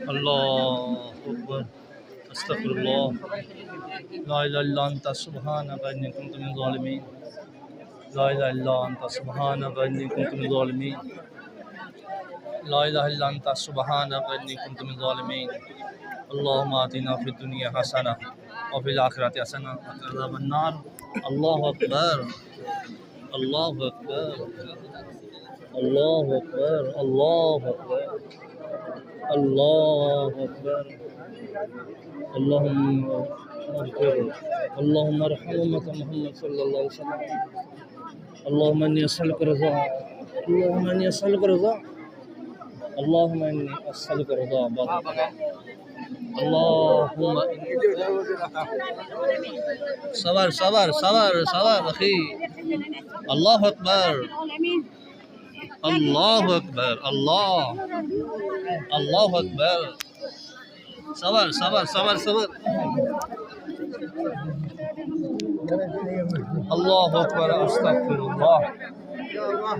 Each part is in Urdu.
الله أكبر أستغفر الله لا إله إلا أنت سبحانك إني كنت من الظالمين لا إله إلا أنت سبحانك إني كنت من الظالمين لا إله إلا أنت سبحانك إني كنت من الظالمين اللهم آتنا في الدنيا حسنة وفي الآخرة حسنة وقنا عذاب النار الله أكبر الله أكبر الله أكبر الله أكبر الله أكبر اللهم اغفر اللهم ارحم أمة محمد صلى الله عليه وسلم اللهم إني أسألك رضا اللهم إني أسألك رضا اللهم إني أسألك رضا اللهم صبر صبر صبر صبر أخي الله أكبر الله أكبر الله الله أكبر صبر صبر صبر صبر الله أكبر أستغفر الله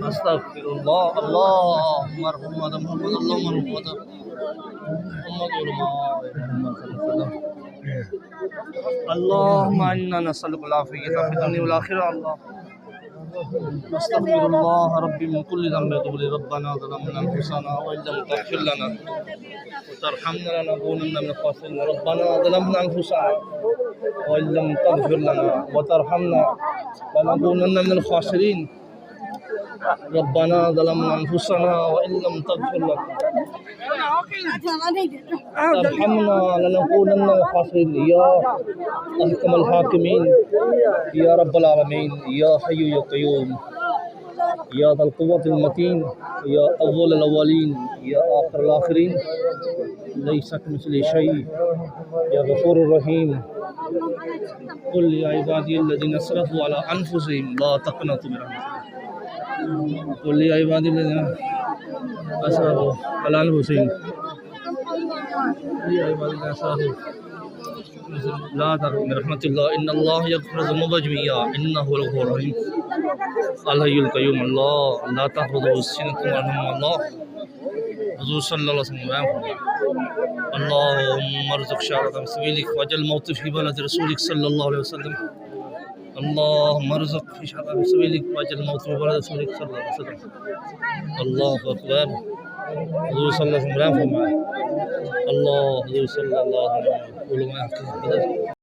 أستغفر الله اللهم ارحم محمد اللهم ارحم محمد اللهم إنا نسألك العافية في الدنيا والآخرة الله أستغفر الله ربي من كل ذنب وتوب ربنا ظلمنا أنفسنا وإن لم تغفر لنا وترحمنا لنكونن من الخاسرين ربنا ظلمنا أنفسنا وإن لم تغفر لنا وترحمنا لنكونن من الخاسرين ربنا ظلمنا أنفسنا وإن لم تغفر لنا وترحمنا لنكونن من الخاسرين يا أحكم الحاكمين يا رب العالمين يا حي يا قيوم يا ذا القوة المتين يا أول الأولين يا آخر الآخرين ليس كمثله شيء يا غفور الرحيم قل يا عبادي الذين أسرفوا على أنفسهم لا تقنطوا من رحمة الله قل يا عبادي الذين أسرفوا على أنفسهم يا عبادي الذين أسرفوا لا تقنطوا من رحمة الله إن الله يغفر الذنوب جميعا إنه هو الغفور الرحيم الحي القيوم الله لا تأخذه سنة ولا نوم الله حضور صلى الله عليه وسلم اللهم ارزق شهادة سبيلك واجعل الموت في بلد رسولك صلى الله عليه وسلم اللهم ارزق في شهادة سبيلك واجعل الموت في بلد رسولك صلى الله عليه وسلم الله أكبر حضور صلى الله عليه وسلم الله حضور صلى الله عليه وسلم